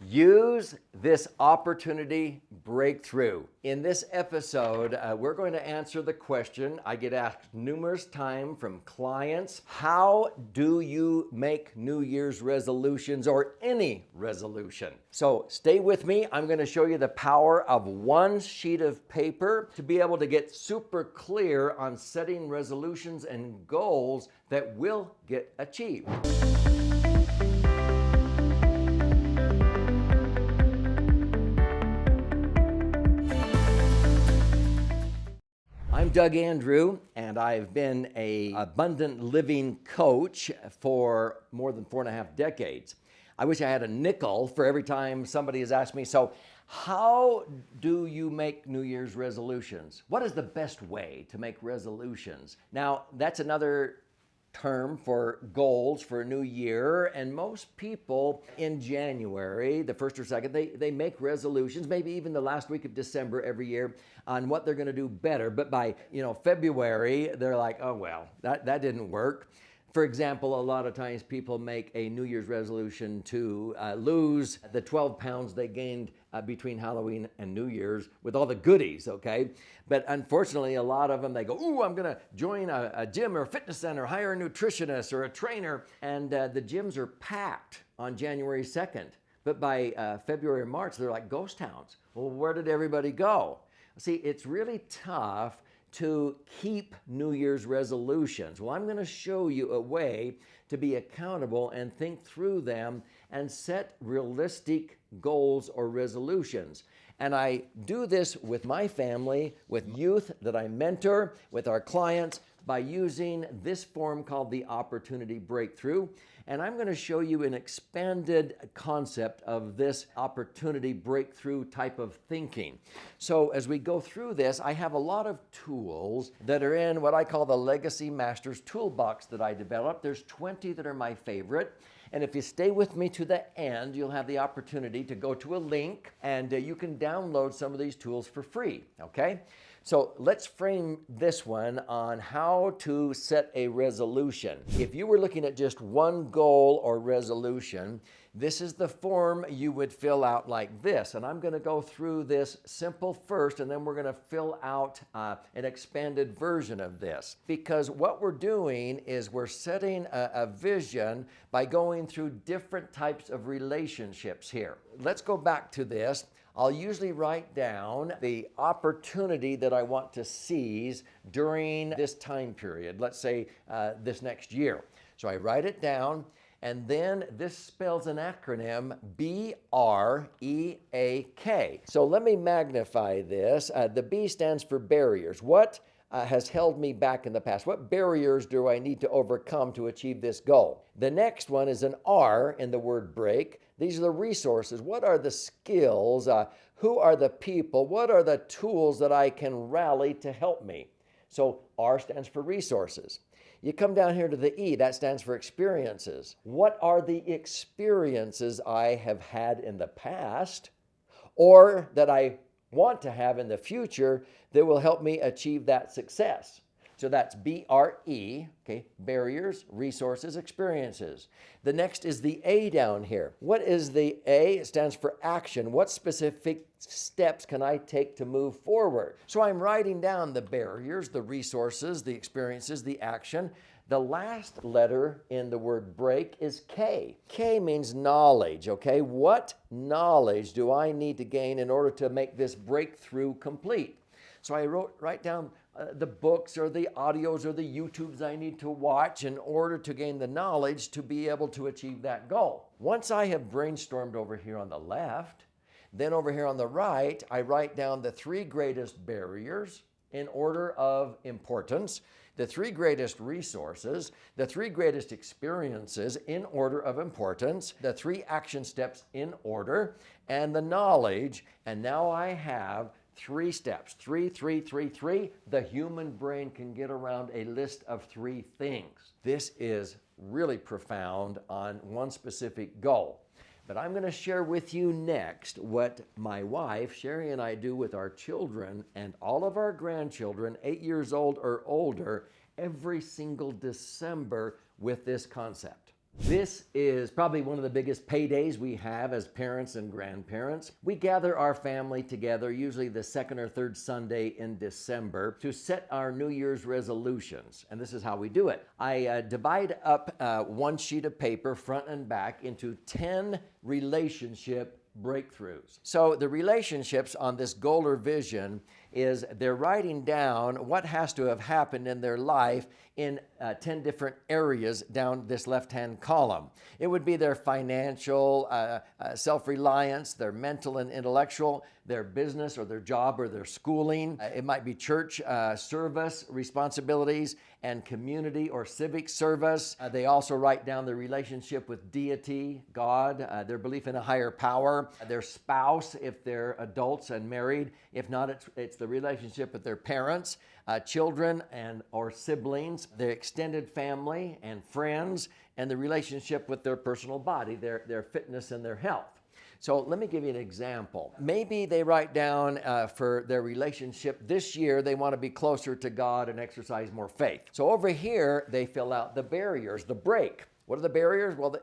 Use this opportunity breakthrough. In this episode, we're going to answer the question I get asked numerous times from clients. How do you make New Year's resolutions or any resolution? So stay with me. I'm going to show you the power of one sheet of paper to be able to get super clear on setting resolutions and goals that will get achieved. I'm Doug Andrew, and I've been an abundant living coach for more than 4.5 decades. I wish I had a nickel for every time somebody has asked me, so how do you make New Year's resolutions? What is the best way to make resolutions? Now, that's another term for goals for a new year, and most people in January, the 1st or 2nd, they make resolutions, maybe even the last week of December every year, on what they're going to do better. But by February, they're like, oh well, that didn't work. For example, a lot of times people make a New Year's resolution to lose the 12 pounds they gained between Halloween and New Year's with all the goodies, okay? But unfortunately, a lot of them, they go, ooh, I'm gonna join a gym or a fitness center, hire a nutritionist or a trainer, and the gyms are packed on January 2nd. But by February or March, they're like ghost towns. Well, where did everybody go? See, it's really tough to keep New Year's resolutions. Well, I'm going to show you a way to be accountable and think through them and set realistic goals or resolutions. And I do this with my family, with youth that I mentor, with our clients, by using this form called the Opportunity Breakthrough. And I'm going to show you an expanded concept of this opportunity breakthrough type of thinking. So as we go through this, I have a lot of tools that are in what I call the Legacy Masters Toolbox that I developed. There's 20 that are my favorite. And if you stay with me to the end, you'll have the opportunity to go to a link and you can download some of these tools for free, okay? So let's frame this one on how to set a resolution. If you were looking at just one goal or resolution, this is the form you would fill out like this. And I'm going to go through this simple first, and then we're going to fill out an expanded version of this. Because what we're doing is we're setting a vision by going through different types of relationships here. Let's go back to this. I'll usually write down the opportunity that I want to seize during this time period, let's say this next year. So I write it down, and then this spells an acronym, B-R-E-A-K. So let me magnify this. The B stands for barriers. What has held me back in the past? What barriers do I need to overcome to achieve this goal? The next one is an R in the word break. These are the resources. What are the skills? Who are the people? What are the tools that I can rally to help me? So R stands for resources. You come down here to the E, that stands for experiences. What are the experiences I have had in the past or that I want to have in the future that will help me achieve that success? So that's B-R-E, okay, barriers, resources, experiences. The next is the A down here. What is the A? It stands for action. What specific steps can I take to move forward? So I'm writing down the barriers, the resources, the experiences, the action. The last letter in the word break is K. K means knowledge, okay? What knowledge do I need to gain in order to make this breakthrough complete? So I write down the books or the audios or the YouTubes I need to watch in order to gain the knowledge to be able to achieve that goal. Once I have brainstormed over here on the left, then over here on the right, I write down the 3 greatest barriers in order of importance, the 3 greatest resources, the 3 greatest experiences in order of importance, the 3 action steps in order, and the knowledge. And now I have 3 steps, 3, 3, 3, 3. The human brain can get around a list of 3 things. This is really profound on one specific goal. But I'm going to share with you next what my wife, Sherry, and I do with our children and all of our grandchildren, 8 years old or older, every single December with this concept. This is probably one of the biggest paydays we have as parents and grandparents. We gather our family together, usually the second or third Sunday in December, to set our New Year's resolutions. And this is how we do it. I divide up one sheet of paper, front and back, into 10 relationship breakthroughs. So the relationships on this goal or vision is they're writing down what has to have happened in their life in 10 different areas down this left-hand column. It would be their financial self-reliance, their mental and intellectual, their business or their job or their schooling. It might be church service responsibilities and community or civic service. They also write down their relationship with deity, God, their belief in a higher power, their spouse if they're adults and married. If not, it's the relationship with their parents, children and or siblings, their extended family and friends, and the relationship with their personal body, their fitness and their health. So let me give you an example. Maybe they write down for their relationship this year, they want to be closer to God and exercise more faith. So over here, they fill out the barriers, the break. What are the barriers? Well,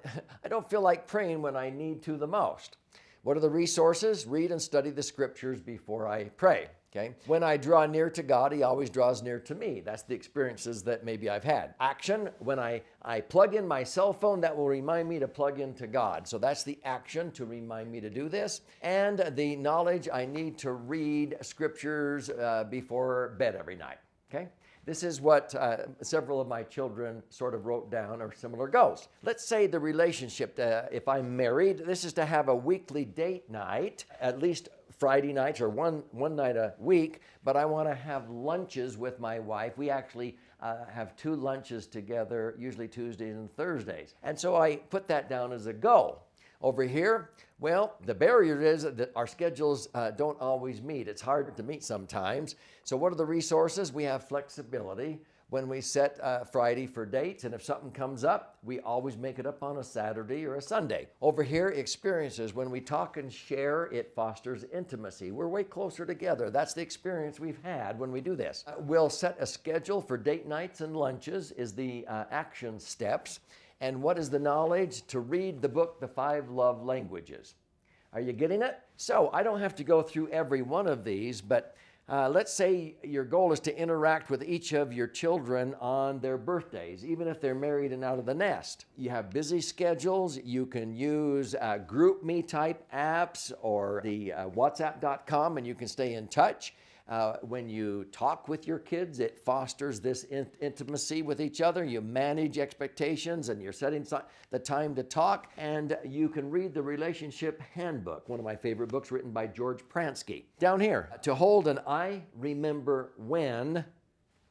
I don't feel like praying when I need to the most. What are the resources? Read and study the scriptures before I pray. Okay. When I draw near to God, He always draws near to me. That's the experiences that maybe I've had. Action, when I plug in my cell phone, that will remind me to plug into God. So that's the action to remind me to do this. And the knowledge, I need to read scriptures before bed every night. Okay. This is what several of my children sort of wrote down or similar goals. Let's say the relationship, if I'm married, this is to have a weekly date night, at least Friday nights or one night a week, but I want to have lunches with my wife. We actually have 2 lunches together, usually Tuesdays and Thursdays. And so I put that down as a goal. Over here, well, the barrier is that our schedules don't always meet. It's hard to meet sometimes. So what are the resources? We have flexibility when we set Friday for dates, and if something comes up, we always make it up on a Saturday or a Sunday. Over here, experiences. When we talk and share, it fosters intimacy. We're way closer together. That's the experience we've had when we do this. We'll set a schedule for date nights and lunches is the action steps. And what is the knowledge? To read the book, The 5 Love Languages. Are you getting it? So I don't have to go through every one of these, but let's say your goal is to interact with each of your children on their birthdays, even if they're married and out of the nest. You have busy schedules. You can use GroupMe type apps or the WhatsApp.com, and you can stay in touch. When you talk with your kids, it fosters this intimacy with each other. You manage expectations and you're setting the time to talk. And you can read the Relationship Handbook, one of my favorite books written by George Pransky. Down here, to hold an I remember when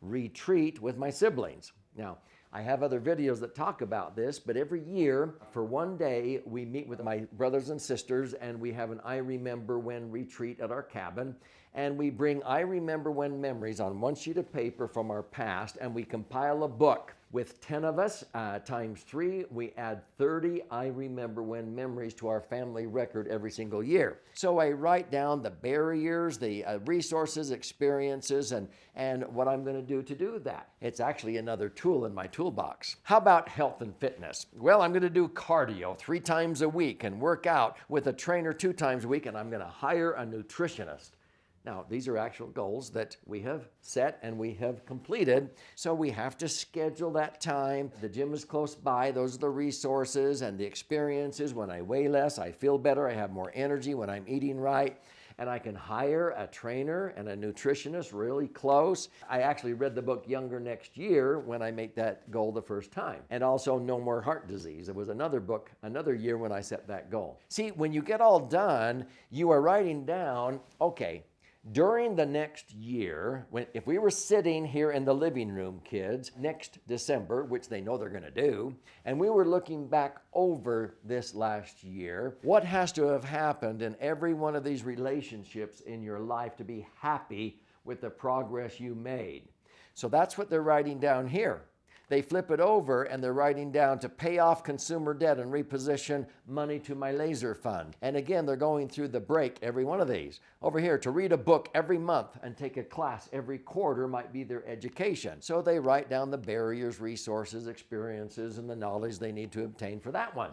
retreat with my siblings. Now, I have other videos that talk about this, but every year for one day, we meet with my brothers and sisters and we have an I remember when retreat at our cabin. And we bring I remember when memories on one sheet of paper from our past, and we compile a book. With 10 of us, times 3, we add 30 I remember when memories to our family record every single year. So I write down the barriers, the resources, experiences, and what I'm going to do that. It's actually another tool in my toolbox. How about health and fitness? Well, I'm going to do cardio 3 times a week and work out with a trainer 2 times a week, and I'm going to hire a nutritionist. Now, these are actual goals that we have set and we have completed, so we have to schedule that time. The gym is close by. Those are the resources and the experiences. When I weigh less, I feel better. I have more energy when I'm eating right. And I can hire a trainer and a nutritionist really close. I actually read the book Younger Next Year when I made that goal the first time. And also No More Heart Disease. It was another book, another year when I set that goal. See, when you get all done, you are writing down, okay, during the next year, if we were sitting here in the living room, kids, next December, which they know they're going to do, and we were looking back over this last year, what has to have happened in every one of these relationships in your life to be happy with the progress you made? So that's what they're writing down here. they flip it over and they're writing down to pay off consumer debt and reposition money to my laser fund. And again, they're going through the break, every one of these. Over here, to read a book every month and take a class every quarter might be their education. So they write down the barriers, resources, experiences, and the knowledge they need to obtain for that one.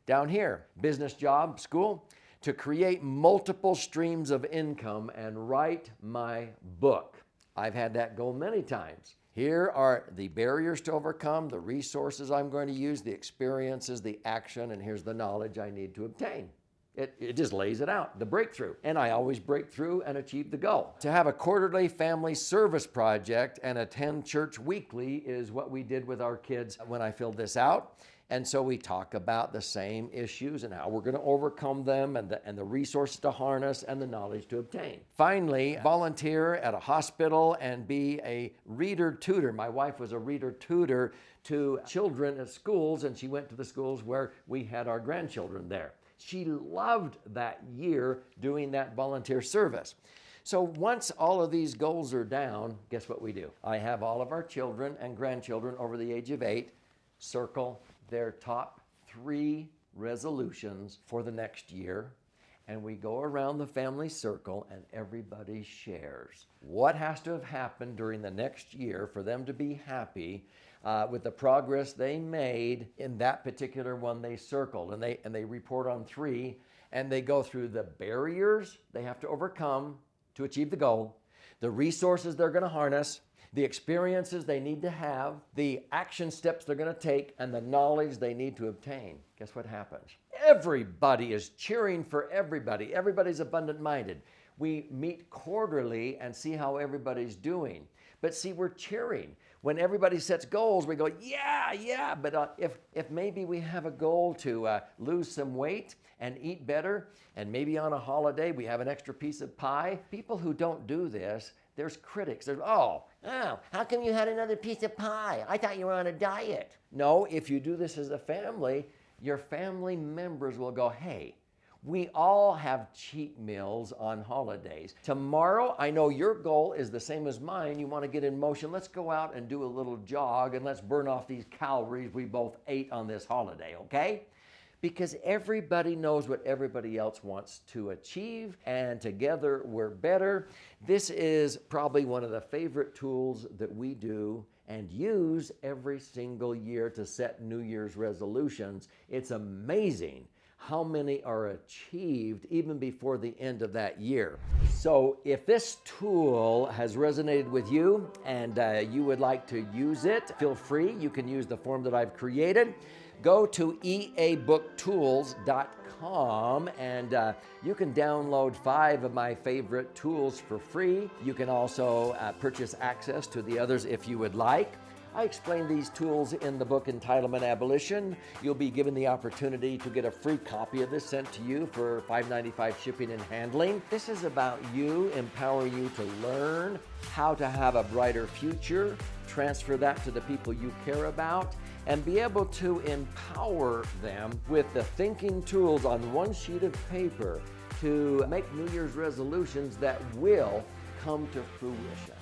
Down here, business, job, school, to create multiple streams of income and write my book. I've had that goal many times. Here are the barriers to overcome, the resources I'm going to use, the experiences, the action, and here's the knowledge I need to obtain. It just lays it out, the breakthrough. And I always break through and achieve the goal. To have a quarterly family service project and attend church weekly is what we did with our kids when I filled this out. And so we talk about the same issues and how we're going to overcome them and the resources to harness and the knowledge to obtain. Finally, volunteer at a hospital and be a reader tutor. My wife was a reader tutor to children at schools, and she went to the schools where we had our grandchildren there. She loved that year doing that volunteer service. So once all of these goals are down, guess what we do? I have all of our children and grandchildren over the age of 8 circle their top 3 resolutions for the next year, and we go around the family circle and everybody shares what has to have happened during the next year for them to be happy with the progress they made in that particular one they circled. And they report on 3, and they go through the barriers they have to overcome to achieve the goal, the resources they're going to harness, the experiences they need to have, the action steps they're going to take, and the knowledge they need to obtain. Guess what happens? Everybody is cheering for everybody. Everybody's abundant-minded. We meet quarterly and see how everybody's doing. But see, we're cheering. When everybody sets goals, we go, yeah. But if maybe we have a goal to lose some weight and eat better, and maybe on a holiday we have an extra piece of pie, people who don't do this, there's critics. There's, oh, how come you had another piece of pie? I thought you were on a diet. No, if you do this as a family, your family members will go, hey, we all have cheat meals on holidays. Tomorrow, I know your goal is the same as mine. You want to get in motion. Let's go out and do a little jog and let's burn off these calories we both ate on this holiday, okay? Because everybody knows what everybody else wants to achieve, and together we're better. This is probably one of the favorite tools that we do and use every single year to set New Year's resolutions. It's amazing how many are achieved even before the end of that year. So if this tool has resonated with you and you would like to use it, feel free. You can use the form that I've created. Go to eabooktools.com and you can download 5 of my favorite tools for free. You can also purchase access to the others if you would like. I explain these tools in the book Entitlement Abolition. You'll be given the opportunity to get a free copy of this sent to you for $5.95 shipping and handling. This is about you, empowering you to learn how to have a brighter future, transfer that to the people you care about, and be able to empower them with the thinking tools on one sheet of paper to make New Year's resolutions that will come to fruition.